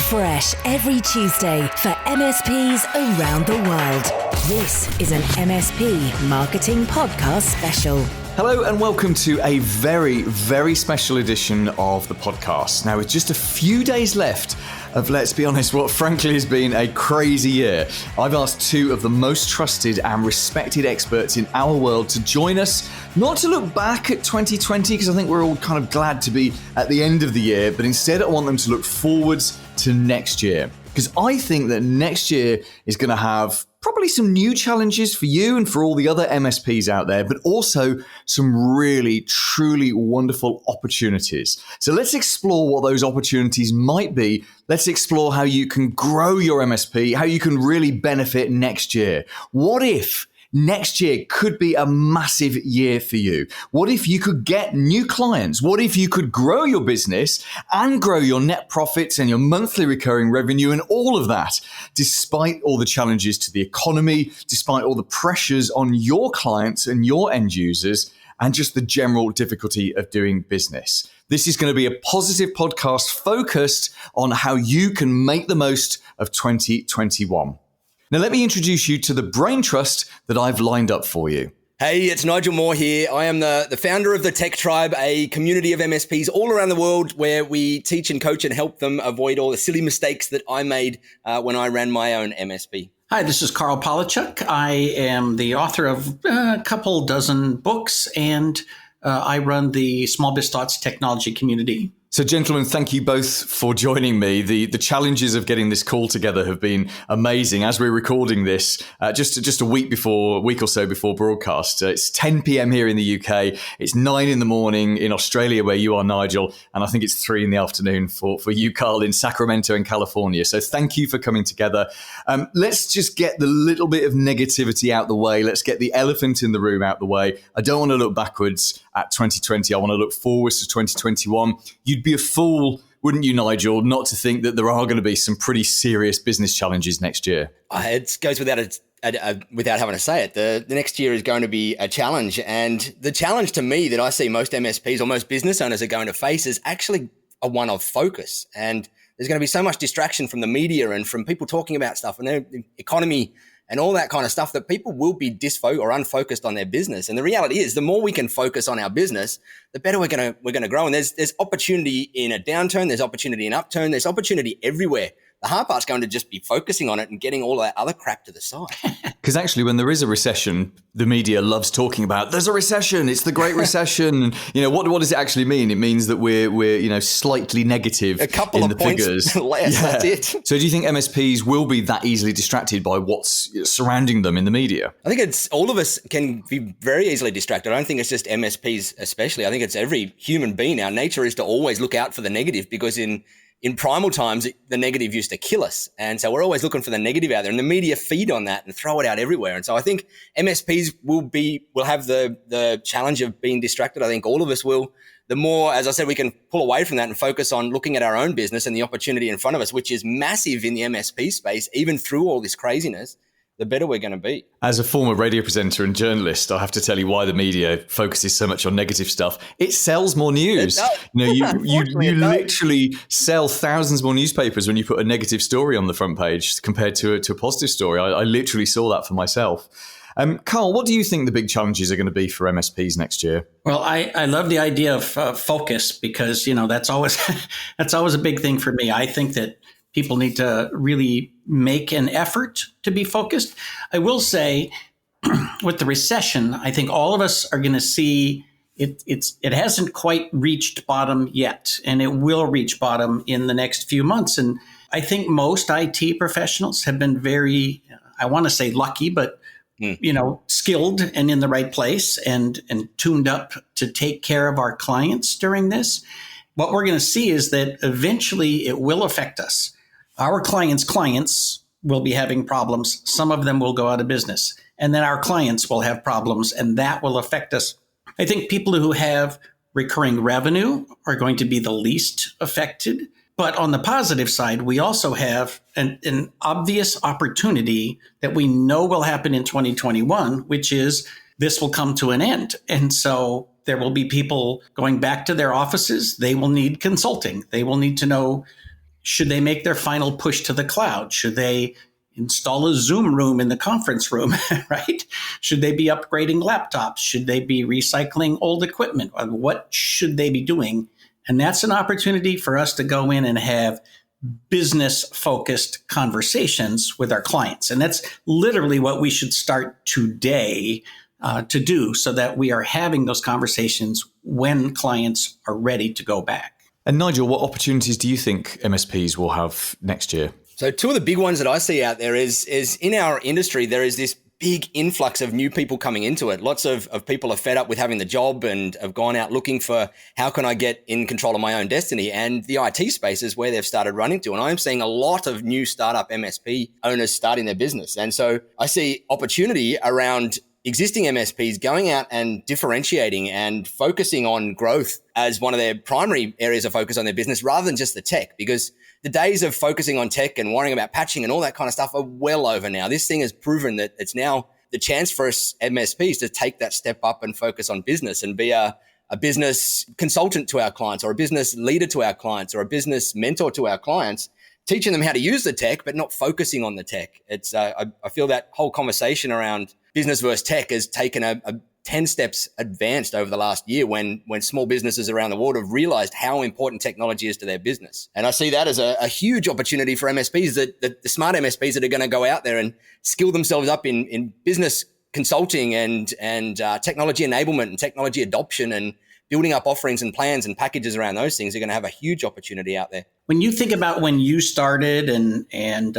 fresh every Tuesday for MSPs around the world. This is an MSP Marketing Podcast special. Hello and welcome to a very, very special edition of the podcast. Now, with just a few days left of, let's be honest, what frankly has been a crazy year, I've asked two of the most trusted and respected experts in our world to join us, not to look back at 2020, because I think we're all kind of glad to be at the end of the year, but instead I want them to look forwards to next year. Because I think that next year is going to have probably some new challenges for you and for all the other MSPs out there, but also some really, truly wonderful opportunities. So let's explore what those opportunities might be. Let's explore how you can grow your MSP, how you can really benefit next year. What if next year could be a massive year for you? What if you could get new clients? What if you could grow your business and grow your net profits and your monthly recurring revenue and all of that, despite all the challenges to the economy, despite all the pressures on your clients and your end users, and just the general difficulty of doing business? This is going to be a positive podcast focused on how you can make the most of 2021. Now, let me introduce you to the brain trust that I've lined up for you. Hey, it's Nigel Moore here. I am the founder of the Tech Tribe, a community of MSPs all around the world where we teach and coach and help them avoid all the silly mistakes that I made when I ran my own MSP. Hi, this is Karl Palachuk. I am the author of a couple dozen books, and I run the Small Biz Thoughts technology community. So, gentlemen, thank you both for joining me. The challenges of getting this call together have been amazing. As we're recording this, just a week or so before broadcast, it's 10 p.m. here in the UK. It's 9 in the morning in Australia, where you are, Nigel, and I think it's 3 in the afternoon for you, Karl, in Sacramento in California. So, thank you for coming together. Let's just get the little bit of negativity out the way. Let's get the elephant in the room out the way. I don't want to look backwards at 2020. I want to look forwards to 2021. You'd be a fool, wouldn't you, Nigel, not to think that there are going to be some pretty serious business challenges next year? It goes without having to say it. The next year is going to be a challenge. And the challenge to me that I see most MSPs or most business owners are going to face is actually a one of focus. And there's going to be so much distraction from the media and from people talking about stuff and the economy and all that kind of stuff that people will be unfocused on their business. And the reality is, the more we can focus on our business, the better we're going to grow. And there's opportunity in a downturn, there's opportunity in upturn, there's opportunity everywhere. The hard part's going to just be focusing on it and getting all that other crap to the side. Because actually, when there is a recession, the media loves talking about there's a recession. It's the Great Recession. What does it actually mean? It means that we're slightly negative. A couple in of the points figures. less. Yeah. That's it. So, do you think MSPs will be that easily distracted by what's surrounding them in the media? I think it's all of us can be very easily distracted. I don't think it's just MSPs, especially. I think it's every human being. Our nature is to always look out for the negative, because in primal times, the negative used to kill us. And so we're always looking for the negative out there, and the media feed on that and throw it out everywhere. And so I think MSPs will have the challenge of being distracted. I think all of us will. The more, as I said, we can pull away from that and focus on looking at our own business and the opportunity in front of us, which is massive in the MSP space, even through all this craziness, the better we're going to be. As a former radio presenter and journalist, I have to tell you why the media focuses so much on negative stuff. It sells more news. You literally sell thousands more newspapers when you put a negative story on the front page compared to a positive story. I literally saw that for myself. Karl, what do you think the big challenges are going to be for MSPs next year? Well, I love the idea of focus, because that's always a big thing for me. I think that people need to really make an effort to be focused. I will say, with the recession, I think all of us are going to see it hasn't quite reached bottom yet, and it will reach bottom in the next few months. And I think most IT professionals have been very, I want to say lucky, but skilled and in the right place and tuned up to take care of our clients during this. What we're going to see is that eventually it will affect us. Our clients will be having problems. Some of them will go out of business. And then our clients will have problems, and that will affect us. I think people who have recurring revenue are going to be the least affected. But on the positive side, we also have an obvious opportunity that we know will happen in 2021, which is this will come to an end. And so there will be people going back to their offices. They will need consulting. They will need to know, Should they make their final push to the cloud? Should they install a Zoom room in the conference room, right? Should they be upgrading laptops? Should they be recycling old equipment? What should they be doing? And that's an opportunity for us to go in and have business-focused conversations with our clients. And that's literally what we should start today to do, so that we are having those conversations when clients are ready to go back. And Nigel, what opportunities do you think MSPs will have next year? So two of the big ones that I see out there is in our industry, there is this big influx of new people coming into it. Lots of people are fed up with having the job and have gone out looking for how can I get in control of my own destiny. And the IT space is where they've started running to. And I'm seeing a lot of new startup MSP owners starting their business. And so I see opportunity around existing MSPs going out and differentiating and focusing on growth as one of their primary areas of focus on their business rather than just the tech, because the days of focusing on tech and worrying about patching and all that kind of stuff are well over now. This thing has proven that it's now the chance for us MSPs to take that step up and focus on business and be a business consultant to our clients, or a business leader to our clients, or a business mentor to our clients, teaching them how to use the tech, but not focusing on the tech. It's I feel that whole conversation around business versus tech has taken a 10 steps advanced over the last year when small businesses around the world have realized how important technology is to their business. And I see that as a huge opportunity for MSPs, that the smart MSPs that are going to go out there and skill themselves up in business consulting and technology enablement and technology adoption and building up offerings and plans and packages around those things are going to have a huge opportunity out there. When you think about when you started and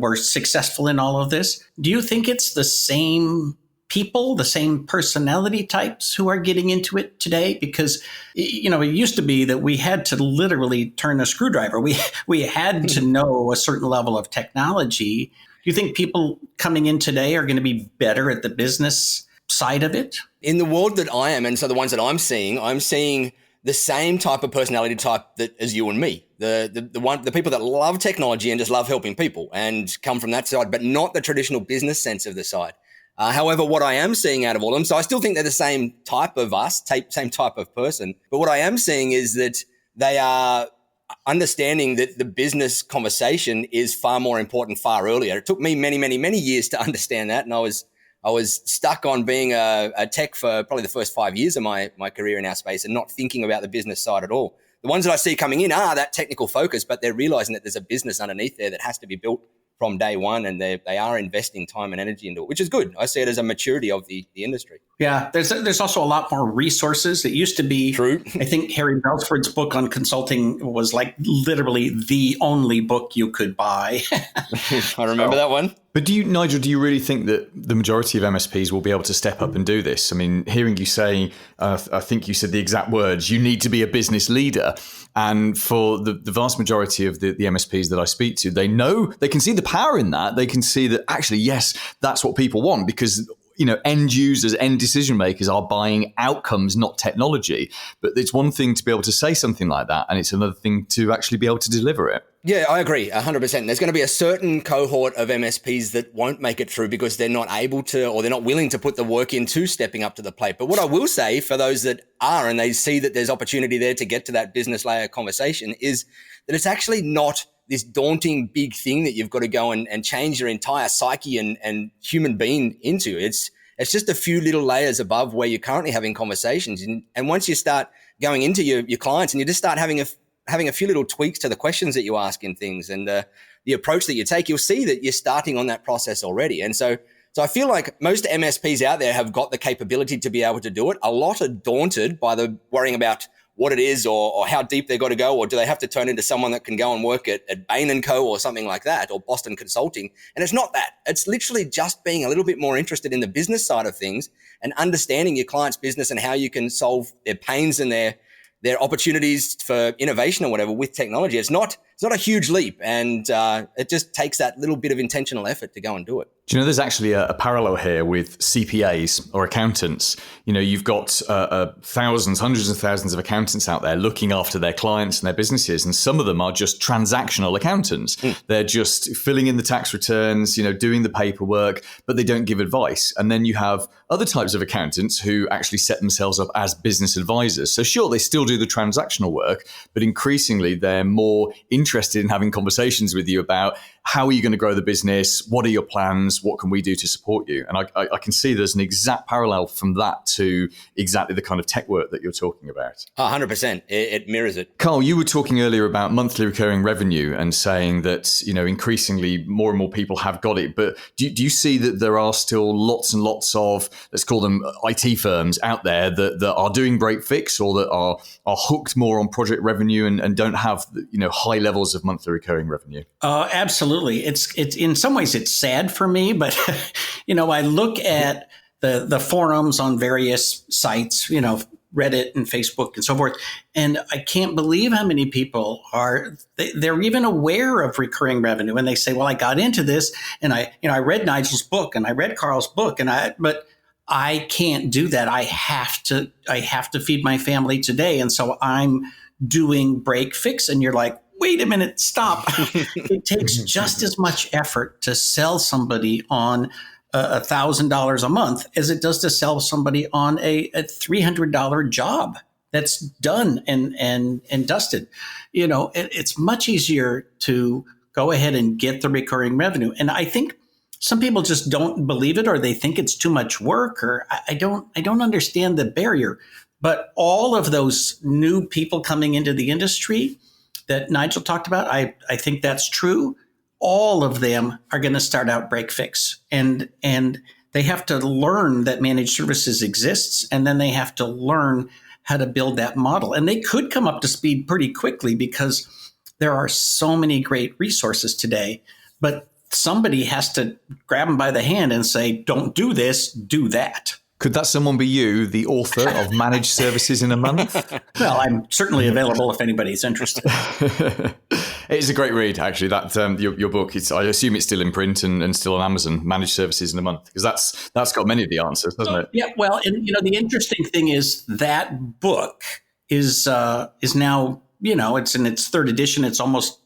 were successful in all of this, do you think it's the same people, the same personality types who are getting into it today? Because, it used to be that we had to literally turn a screwdriver. We had to know a certain level of technology. Do you think people coming in today are going to be better at the business side of it? In the world that I am, and so the ones that I'm seeing the same type of personality type that as you and me. The people that love technology and just love helping people and come from that side, but not the traditional business sense of the side. However, what I am seeing out of all of them, so I still think they're the same type of same type of person, but what I am seeing is that they are understanding that the business conversation is far more important far earlier. It took me many, many, many years to understand that, and I was stuck on being a tech for probably the first 5 years of my career in our space and not thinking about the business side at all. The ones that I see coming in are that technical focus, but they're realizing that there's a business underneath there that has to be built from day one, and they are investing time and energy into it, which is good. I see it as a maturity of the industry. Yeah, there's also a lot more resources. It used to be, true. I think Harry Belford's book on consulting was like literally the only book you could buy. I remember that one. But Nigel, do you really think that the majority of MSPs will be able to step up and do this? I mean, hearing you say, I think you said the exact words, you need to be a business leader. And for the vast majority of the MSPs that I speak to, they can see the power in that. They can see that actually, yes, that's what people want, because end users, end decision makers are buying outcomes, not technology. But it's one thing to be able to say something like that, and it's another thing to actually be able to deliver it. Yeah, I agree 100%. There's going to be a certain cohort of MSPs that won't make it through because they're not able to, or they're not willing to put the work into stepping up to the plate. But what I will say for those that are, and they see that there's opportunity there to get to that business layer conversation, is that it's actually not this daunting big thing that you've got to go and change your entire psyche and human being into. It's just a few little layers above where you're currently having conversations. And once you start going into your clients and you just start having a few little tweaks to the questions that you ask in things and the approach that you take, you'll see that you're starting on that process already. And so I feel like most MSPs out there have got the capability to be able to do it. A lot are daunted by the worrying about what it is or how deep they've got to go, or do they have to turn into someone that can go and work at Bain & Co. or something like that, or Boston Consulting. And it's not that. It's literally just being a little bit more interested in the business side of things and understanding your client's business and how you can solve their pains and their opportunities for innovation or whatever with technology. It's not a huge leap, and it just takes that little bit of intentional effort to go and do it. Do you know, there's actually a parallel here with CPAs or accountants. You've got thousands, hundreds of thousands of accountants out there looking after their clients and their businesses. And some of them are just transactional accountants. They're just filling in the tax returns, doing the paperwork, but they don't give advice. And then you have other types of accountants who actually set themselves up as business advisors. So sure, they still do the transactional work, but increasingly they're more interested interested in having conversations with you about how are you going to grow the business? What are your plans? What can we do to support you? And I can see there's an exact parallel from that to exactly the kind of tech work that you're talking about. 100%. It mirrors it. Karl, you were talking earlier about monthly recurring revenue and saying that, increasingly more and more people have got it. But do you see that there are still lots and lots of, let's call them IT firms out there that are doing break fix or that are hooked more on project revenue and don't have, high levels of monthly recurring revenue? Absolutely. It's in some ways it's sad for me, but I look at the forums on various sites, Reddit and Facebook and so forth, and I can't believe how many people they're even aware of recurring revenue, and they say, "Well, I got into this, and I read Nigel's book and I read Karl's book, but I can't do that. I have to feed my family today, and so I'm doing break fix." And you're like, wait a minute, stop. It takes just as much effort to sell somebody on $1,000 a month as it does to sell somebody on a $300 job that's done and dusted. It's much easier to go ahead and get the recurring revenue. And I think some people just don't believe it, or they think it's too much work, or I don't understand the barrier. But all of those new people coming into the industry that Nigel talked about, I think that's true. All of them are going to start out break fix, and they have to learn that managed services exists, and then they have to learn how to build that model. And they could come up to speed pretty quickly because there are so many great resources today, but somebody has to grab them by the hand and say, don't do this, do that. Could that someone be you, the author of Managed Services in a Month? Well, I'm certainly available if anybody's interested. It's a great read, actually. That your book. I assume it's still in print and still on Amazon. Managed Services in a Month, because that's got many of the answers, doesn't it? Yeah. Well, and the interesting thing is that book is now it's in its third edition. It's almost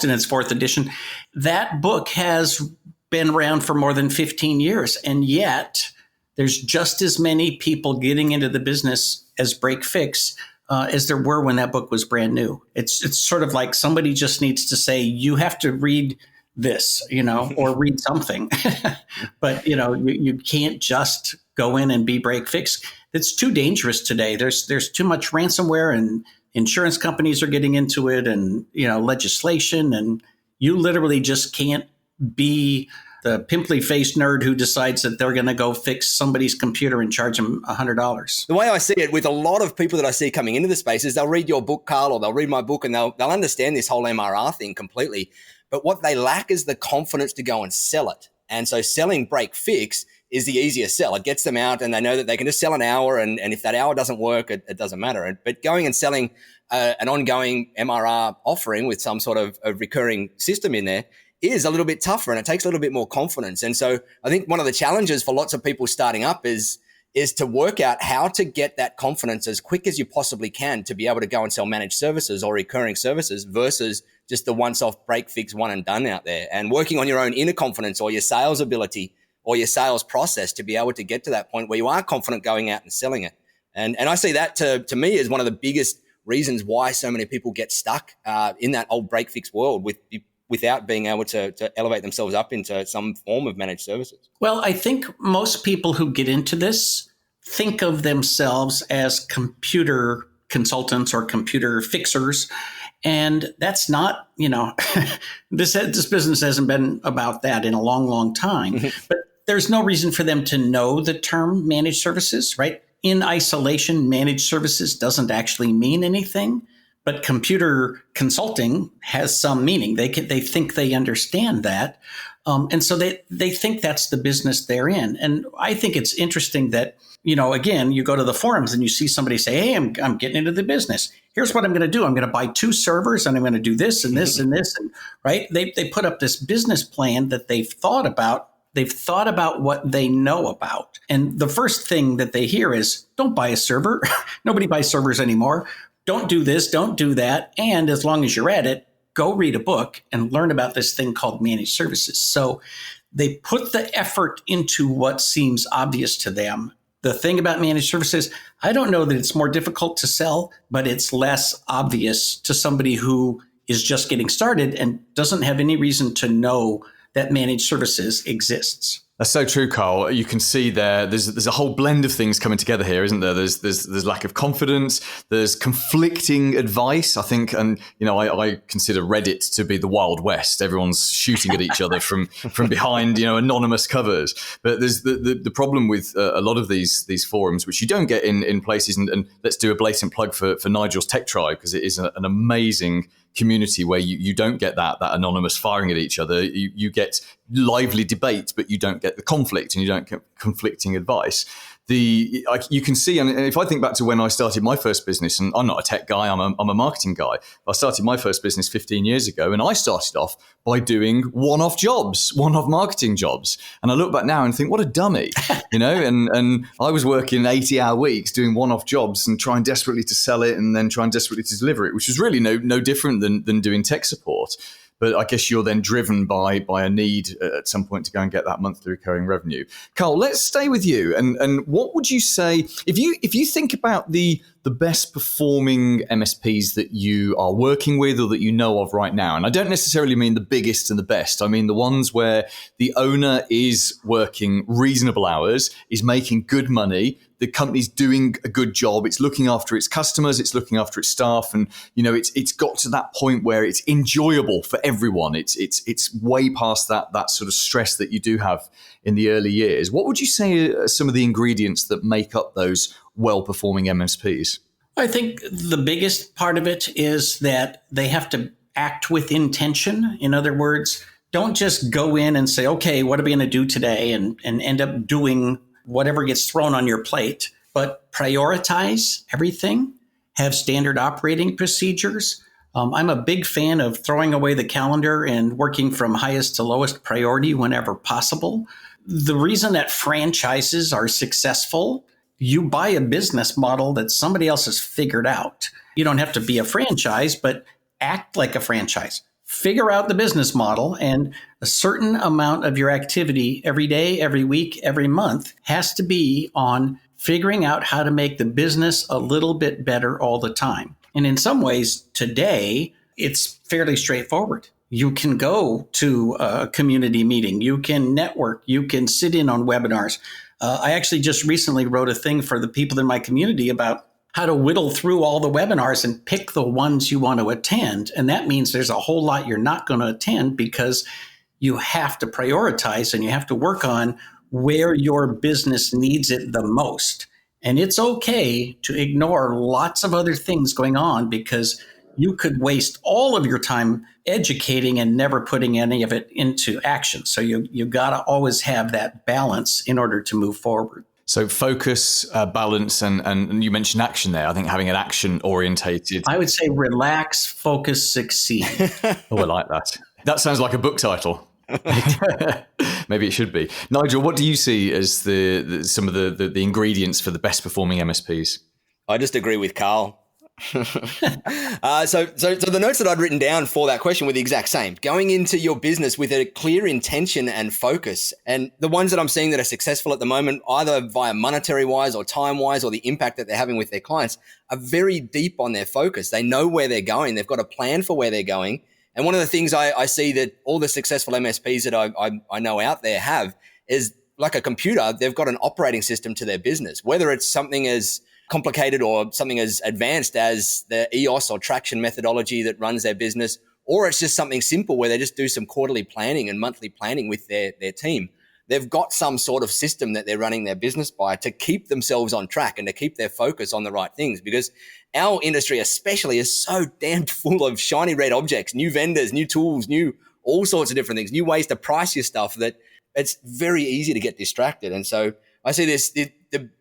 in its fourth edition. That book has been around for more than 15 years, and yet there's just as many people getting into the business as break fix as there were when that book was brand new. It's sort of like somebody just needs to say, you have to read this, or read something. But, you can't just go in and be break fix. It's too dangerous today. There's too much ransomware, and insurance companies are getting into it, and, legislation, and you literally just can't be the pimply-faced nerd who decides that they're going to go fix somebody's computer and charge them $100. The way I see it with a lot of people that I see coming into the space is they'll read your book, Karl, or they'll read my book, and they'll understand this whole MRR thing completely. But what they lack is the confidence to go and sell it. And so selling break fix is the easiest sell. It gets them out, and they know that they can just sell an hour, and if that hour doesn't work, it doesn't matter. But going and selling an ongoing MRR offering with some sort of a recurring system in there is a little bit tougher, and it takes a little bit more confidence. And so I think one of the challenges for lots of people starting up is to work out how to get that confidence as quick as you possibly can to be able to go and sell managed services or recurring services versus just the once-off break fix one and done out there, and working on your own inner confidence or your sales ability or your sales process to be able to get to that point where you are confident going out and selling it. And I see that to me as one of the biggest reasons why so many people get stuck in that old break fix world without being able to elevate themselves up into some form of managed services. Well, I think most people who get into this think of themselves as computer consultants or computer fixers. And that's not, this business hasn't been about that in a long, long time. Mm-hmm. But there's no reason for them to know the term managed services, right? In isolation, managed services doesn't actually mean anything. But computer consulting has some meaning. They think they understand that. And so they think that's the business they're in. And I think it's interesting that, again, you go to the forums and you see somebody say, hey, I'm getting into the business. Here's what I'm going to do. I'm going to buy 2 servers, and I'm going to do this and this and this. And right. They put up this business plan that they've thought about. They've thought about what they know about. And the first thing that they hear is, don't buy a server. Nobody buys servers anymore. Don't do this, don't do that. And as long as you're at it, go read a book and learn about this thing called managed services. So they put the effort into what seems obvious to them. The thing about managed services, I don't know that it's more difficult to sell, but it's less obvious to somebody who is just getting started and doesn't have any reason to know that managed services exists. That's so true, Karl. You can see there's a whole blend of things coming together here, isn't there? There's lack of confidence, there's conflicting advice, I think, and I consider Reddit to be the Wild West. Everyone's shooting at each other from behind anonymous covers. But there's the problem with a lot of these forums, which you don't get in places, and let's do a blatant plug for Nigel's Tech Tribe, because it is an amazing community where you don't get that anonymous firing at each other. You get lively debate, but you don't get the conflict, and you don't get conflicting advice. You can see, and if I think back to when I started my first business, and I'm not a tech guy, I'm a marketing guy. I started my first business 15 years ago, and I started off by doing one-off marketing jobs. And I look back now and think, what a dummy, and I was working 80-hour weeks doing one-off jobs and trying desperately to sell it and then trying desperately to deliver it, which was really no different than doing tech support. But I guess you're then driven by a need at some point to go and get that monthly recurring revenue. Karl, let's stay with you. And what would you say if you think about the best performing MSPs that you are working with or that you know of right now? And I don't necessarily mean the biggest and the best. I mean the ones where the owner is working reasonable hours, is making good money, the company's doing a good job, it's looking after its customers, it's looking after its staff, and it's got to that point where it's enjoyable for everyone. It's way past that sort of stress that you do have in the early years. What would you say are some of the ingredients that make up those well-performing MSPs? I think the biggest part of it is that they have to act with intention. In other words, don't just go in and say, okay, what are we going to do today? And end up doing whatever gets thrown on your plate, but prioritize everything, have standard operating procedures. I'm a big fan of throwing away the calendar and working from highest to lowest priority whenever possible. The reason that franchises are successful, you buy a business model that somebody else has figured out. You don't have to be a franchise, but act like a franchise. Figure out the business model, and a certain amount of your activity every day, every week, every month has to be on figuring out how to make the business a little bit better all the time. And in some ways today, it's fairly straightforward. You can go to a community meeting, you can network, you can sit in on webinars. I actually just recently wrote a thing for the people in my community about how to whittle through all the webinars and pick the ones you want to attend. And that means there's a whole lot you're not going to attend because you have to prioritize and you have to work on where your business needs it the most. And it's okay to ignore lots of other things going on because you could waste all of your time educating and never putting any of it into action. So you got to always have that balance in order to move forward. So focus, balance, and you mentioned action there. I think having an action orientated. I would say relax, focus, succeed. Oh, I like that. That sounds like a book title. Maybe it should be. Nigel, what do you see as some of the ingredients for the best performing MSPs? I just agree with Karl. So the notes that I'd written down for that question were the exact same. Going into your business with a clear intention and focus. And the ones that I'm seeing that are successful at the moment, either via monetary wise or time wise or the impact that they're having with their clients, are very deep on their focus. They know where they're going. They've got a plan for where they're going. And one of the things I see that all the successful MSPs that I know out there have is like a computer, they've got an operating system to their business, whether it's something as complicated or something as advanced as the EOS or traction methodology that runs their business, or it's just something simple where they just do some quarterly planning and monthly planning with their team. They've got some sort of system that they're running their business by to keep themselves on track and to keep their focus on the right things, because our industry especially is so damn full of shiny red objects, new vendors, new tools, new all sorts of different things, new ways to price your stuff, that it's very easy to get distracted. And so I see this, the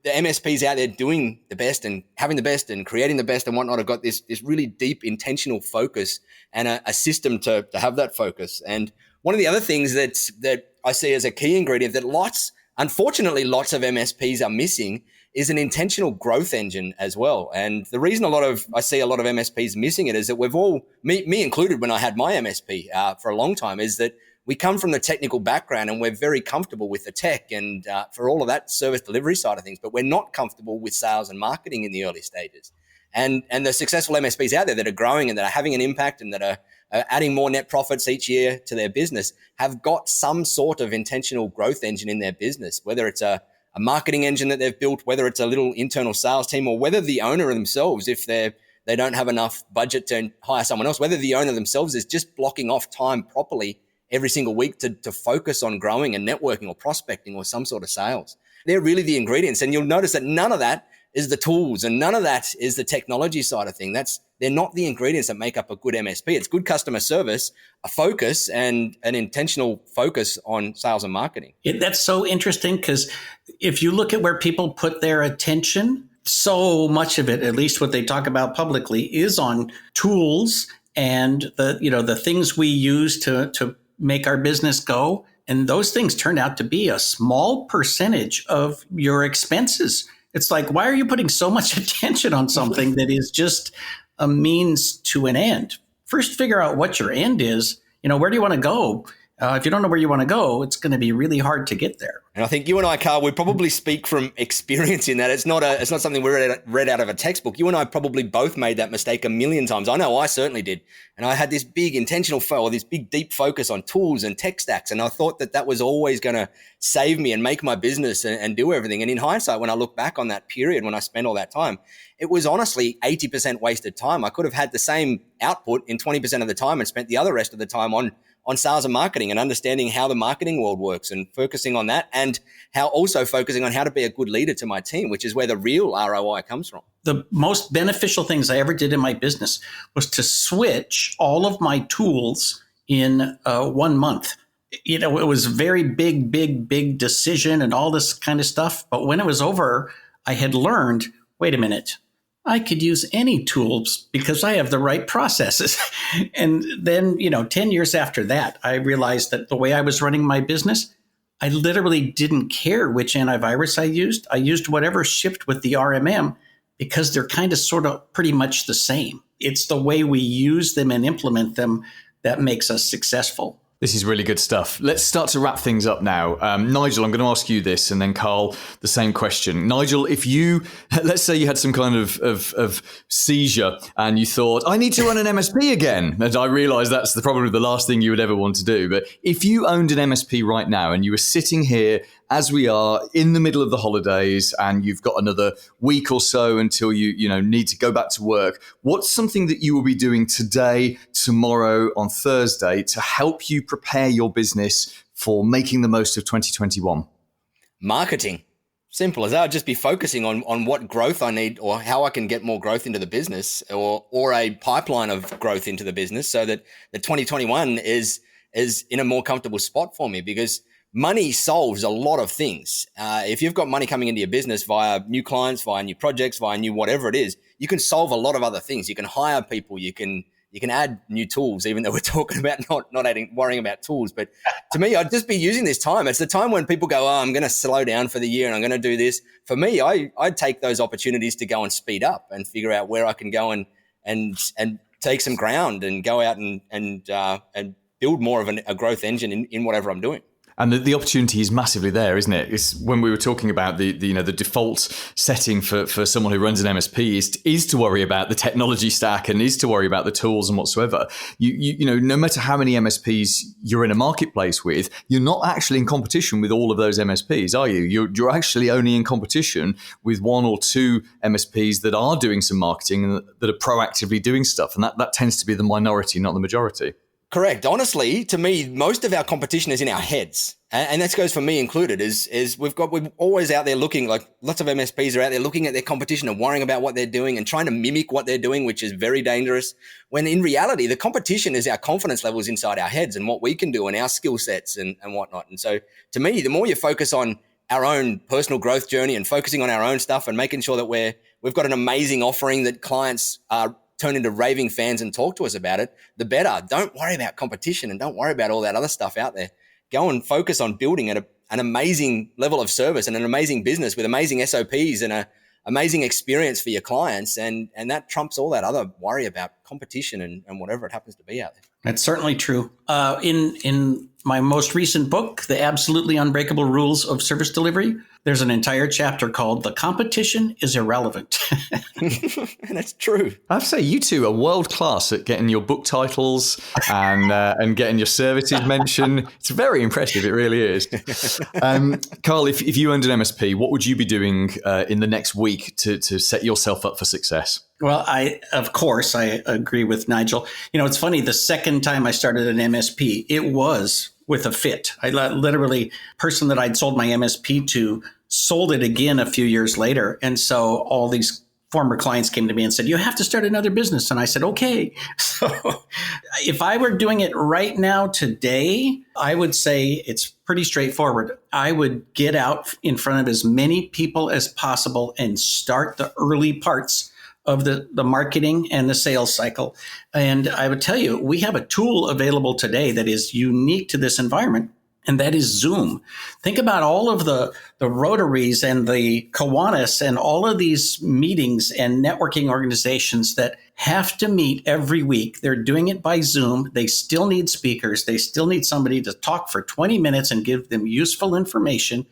MSPs out there doing the best and having the best and creating the best and whatnot have got this really deep intentional focus and a system to have that focus. And one of the other things that I see as a key ingredient that unfortunately lots of MSPs are missing is an intentional growth engine as well. And the reason I see a lot of MSPs missing it is that we've all, me included when I had my MSP for a long time, is that we come from the technical background and we're very comfortable with the tech and for all of that service delivery side of things, but we're not comfortable with sales and marketing in the early stages. And the successful MSPs out there that are growing and that are having an impact and that are adding more net profits each year to their business have got some sort of intentional growth engine in their business, whether it's a marketing engine that they've built, whether it's a little internal sales team, or whether the owner themselves, if they don't have enough budget to hire someone else, whether the owner themselves is just blocking off time properly every single week to focus on growing and networking or prospecting or some sort of sales. They're really the ingredients. And you'll notice that none of that is the tools and none of that is the technology side of things. They're not the ingredients that make up a good MSP. It's good customer service, a focus, and an intentional focus on sales and marketing. That's so interesting, because if you look at where people put their attention, so much of it, at least what they talk about publicly, is on tools and the things we use to make our business go. And those things turn out to be a small percentage of your expenses. It's like, why are you putting so much attention on something that is just a means to an end? First, figure out what your end is. Where do you want to go? If you don't know where you want to go, it's going to be really hard to get there. And I think you and I, Carl, we probably speak from experience in that. It's not something we read out of a textbook. You and I probably both made that mistake a million times. I know I certainly did. And I had this big intentional this big deep focus on tools and tech stacks. And I thought that was always going to save me and make my business and do everything. And in hindsight, when I look back on that period, when I spent all that time, it was honestly 80% wasted time. I could have had the same output in 20% of the time and spent the other rest of the time on sales and marketing and understanding how the marketing world works and focusing on that, and also focusing on how to be a good leader to my team, which is where the real ROI comes from. The most beneficial things I ever did in my business was to switch all of my tools in 1 month. It was a very big decision and all this kind of stuff. But when it was over, I had learned, wait a minute, I could use any tools because I have the right processes. And then, 10 years after that, I realized that the way I was running my business, I literally didn't care which antivirus I used. I used whatever shipped with the RMM because they're kind of sort of pretty much the same. It's the way we use them and implement them that makes us successful. This is really good stuff. Let's start to wrap things up now. Nigel, I'm going to ask you this, and then Carl, the same question. Nigel, let's say you had some kind of seizure and you thought, I need to run an MSP again. And I realize that's probably the last thing you would ever want to do. But if you owned an MSP right now and you were sitting here as we are in the middle of the holidays and you've got another week or so until you need to go back to work, what's something that you will be doing today, tomorrow, on Thursday to help you prepare your business for making the most of 2021? Marketing. Simple as that. I'd just be focusing on what growth I need or how I can get more growth into the business or a pipeline of growth into the business so that the 2021 is in a more comfortable spot for me, because money solves a lot of things. If you've got money coming into your business via new clients, via new projects, via new whatever it is, you can solve a lot of other things. You can hire people. You can add new tools, even though we're talking about not worrying about tools. But to me, I'd just be using this time. It's the time when people go, I'm going to slow down for the year and I'm going to do this. For me, I'd take those opportunities to go and speed up and figure out where I can go and take some ground and go out and build more of a growth engine in whatever I'm doing. And the opportunity is massively there, isn't it? It's when we were talking about the default setting for someone who runs an MSP is to worry about the technology stack and is to worry about the tools and whatsoever. No matter how many MSPs you're in a marketplace with, you're not actually in competition with all of those MSPs, are you? You're actually only in competition with one or two MSPs that are doing some marketing and that are proactively doing stuff. And that tends to be the minority, not the majority. Correct. Honestly, to me, most of our competition is in our heads. And that goes for me included, is we're always out there looking, like lots of MSPs are out there looking at their competition and worrying about what they're doing and trying to mimic what they're doing, which is very dangerous. When in reality, the competition is our confidence levels inside our heads and what we can do and our skill sets and whatnot. And so to me, the more you focus on our own personal growth journey and focusing on our own stuff and making sure that we've got an amazing offering that clients turn into raving fans and talk to us about it, the better. Don't worry about competition and don't worry about all that other stuff out there. Go and focus on building an amazing level of service and an amazing business with amazing SOPs and an amazing experience for your clients. And that trumps all that other worry about competition and whatever it happens to be out there. That's certainly true. In my most recent book, The Absolutely Unbreakable Rules of Service Delivery, there's an entire chapter called "The Competition is Irrelevant." And that's true. I have to say, you two are world class at getting your book titles and getting your services mentioned. It's very impressive. It really is. Karl, if you owned an MSP, what would you be doing in the next week to set yourself up for success? Well, of course, I agree with Nigel. It's funny. The second time I started an MSP, it was with a fit. I literally, person that I'd sold my MSP to sold it again a few years later. And so all these former clients came to me and said, you have to start another business. And I said, okay. So if I were doing it right now today, I would say it's pretty straightforward. I would get out in front of as many people as possible and start the early parts of the marketing and the sales cycle. And I would tell you, we have a tool available today that is unique to this environment, and that is Zoom. Think about all of the Rotaries and the Kiwanis and all of these meetings and networking organizations that have to meet every week. They're doing it by Zoom. They still need speakers. They still need somebody to talk for 20 minutes and give them useful information.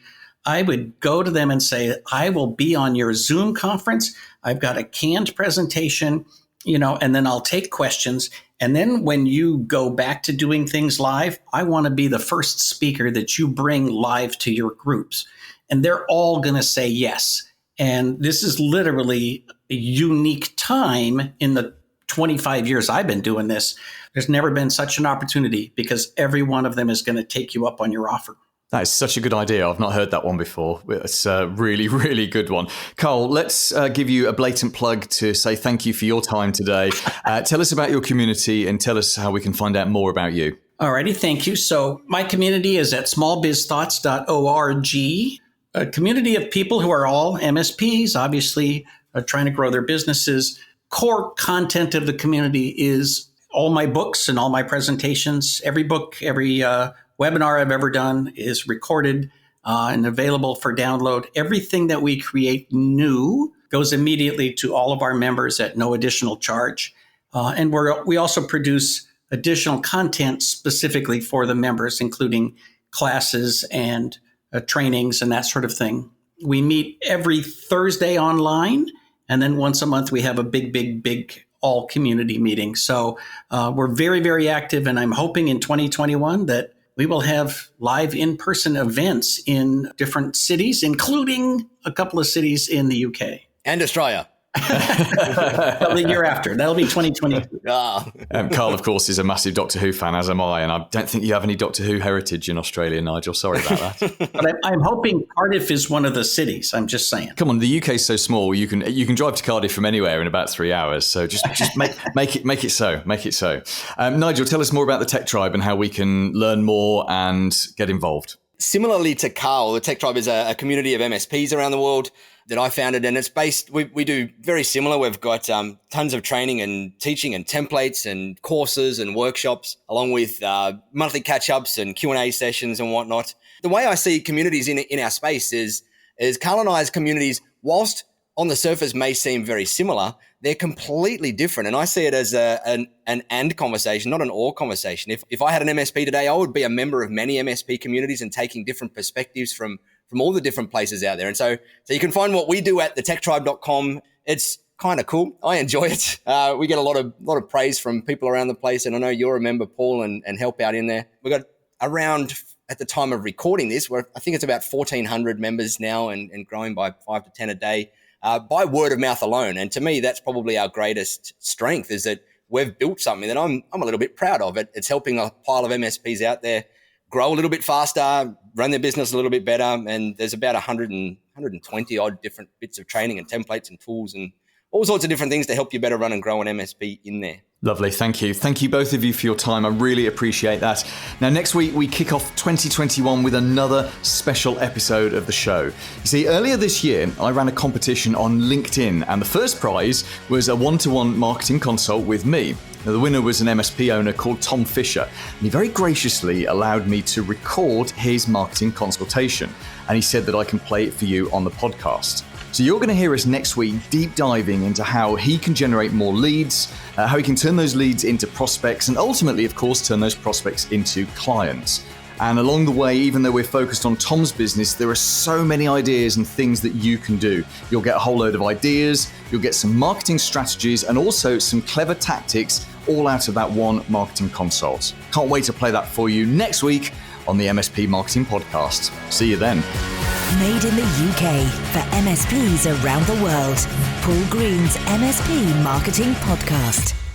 I would go to them and say, I will be on your Zoom conference. I've got a canned presentation, and then I'll take questions. And then when you go back to doing things live, I want to be the first speaker that you bring live to your groups. And they're all going to say yes. And this is literally a unique time in the 25 years I've been doing this. There's never been such an opportunity because every one of them is going to take you up on your offer. That is such a good idea. I've not heard that one before. It's a really, really good one. Karl, let's give you a blatant plug to say thank you for your time today. Tell us about your community and tell us how we can find out more about you. All righty. Thank you. So my community is at smallbizthoughts.org, a community of people who are all MSPs, obviously trying to grow their businesses. Core content of the community is all my books and all my presentations. Every book, every webinar I've ever done is recorded and available for download. Everything that we create new goes immediately to all of our members at no additional charge. And we also produce additional content specifically for the members, including classes and trainings and that sort of thing. We meet every Thursday online, and then once a month we have a big all community meeting. So we're very, very active, and I'm hoping in 2021 that we will have live in-person events in different cities, including a couple of cities in the UK. And Australia. The year after. That'll be 2022. Karl, of course, is a massive Doctor Who fan, as am I, and I don't think you have any Doctor Who heritage in Australia, Nigel. Sorry about that. But I'm hoping Cardiff is one of the cities. I'm just saying. Come on, the UK is so small. You can drive to Cardiff from anywhere in about 3 hours. So just make it so. Make it so. Nigel, tell us more about the Tech Tribe and how we can learn more and get involved. Similarly to Karl, the Tech Tribe is a community of MSPs around the world that I founded, and it's based, we do very similar. We've got tons of training and teaching and templates and courses and workshops, along with monthly catch-ups and Q&A sessions and whatnot. The way I see communities in our space is Karl and I's communities, whilst on the surface may seem very similar, they're completely different. And I see it as an and conversation, not an or conversation. If I had an MSP today, I would be a member of many MSP communities and taking different perspectives from all the different places out there. And so you can find what we do at thetechtribe.com. It's kind of cool. I enjoy it. We get a lot of praise from people around the place. And I know you're a member, Paul, and help out in there. We've got around, at the time of recording this, I think it's about 1,400 members now and growing by 5 to 10 a day by word of mouth alone. And to me, that's probably our greatest strength, is that we've built something that I'm a little bit proud of. It's helping a pile of MSPs out there grow a little bit faster, run their business a little bit better. And there's about 120 odd different bits of training and templates and tools and all sorts of different things to help you better run and grow an MSP in there. Lovely. Thank you. Thank you both of you for your time. I really appreciate that. Now, next week, we kick off 2021 with another special episode of the show. You see, earlier this year, I ran a competition on LinkedIn, and the first prize was a one-to-one marketing consult with me. Now, the winner was an MSP owner called Tom Fisher, and he very graciously allowed me to record his marketing consultation, and he said that I can play it for you on the podcast. So you're going to hear us next week deep diving into how he can generate more leads, how he can turn those leads into prospects, and ultimately, of course, turn those prospects into clients. And along the way, even though we're focused on Tom's business, there are so many ideas and things that you can do. You'll get a whole load of ideas, you'll get some marketing strategies, and also some clever tactics all out of that one marketing consult. Can't wait to play that for you next week on the MSP Marketing Podcast. See you then. Made in the UK for MSPs around the world. Paul Green's MSP Marketing Podcast.